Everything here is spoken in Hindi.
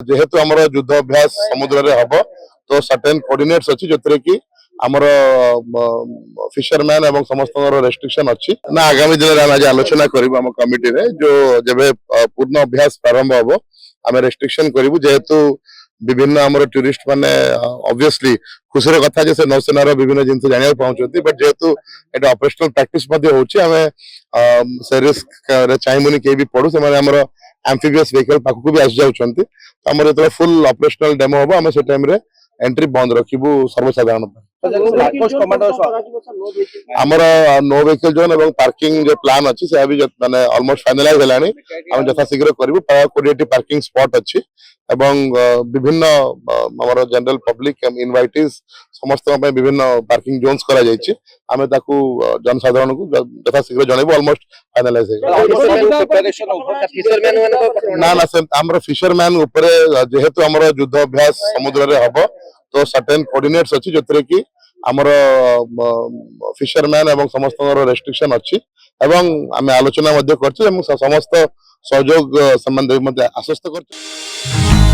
जेहेतु आमर युद्ध अभ्यास समुद्र रे हब तो सर्टेन कोऑर्डिनेट्स अछि जतरे कि आमर फिशरमैन एवं समस्त रेस्ट्रिक्शन अच्छी ना आगामी दिन में आज आलोचना करूँ आम कमिटी रे जो जब पूर्ण अभ्यास प्रारंभ हम आम रेस्ट्रिक्शन करूँ जेहेतु विभिन्न आमर टूरिस्ट माने ऑब्वियसली खुशी कथा जे नौसेनार विभिन्न जिन जाना पाँच बट जेहेतु ये ऑपरेशनल प्रैक्टिस आम से रिस्क चाहिए कहीं भी पड़ू से एम्फिबियस व्हीकल पाखक भी आसी जाऊँच आमर जो फुल ऑपरेशनल डेमो हम आम से टाइम रे एंट्री बंद रखू सर्वसाधारण आमर नो व्हीकल जोन और पार्किंग जो प्लान अच्छी से भी माने ऑलमोस्ट फाइनलाइज हेलानी हम यथाशीघ्र करूँ प्राय 20 पार्किंग स्पॉट अच्छी एवं विभिन्न आमर जनरल पब्लिक इनवाइटीज समस्त विभिन्न पार्किंग जोन्स करा जायछि आमे ताकू जनसाधारण को यथाशीघ्र जनइबो ऑलमोस्ट फाइनलाइज ना ना से आमर फिशरमैन ऊपर जेहेतु आमर युद्ध अभ्यास समुद्र रे हब तो सर्टेन कोऑर्डिनेट्स अच्छी जतरे कि आमर फिशरमैन एवं समस्त रेस्ट्रिक्शन अच्छी एवं आमे आलोचना करछे समस्त सहयोग संबंध आश्वस्त कर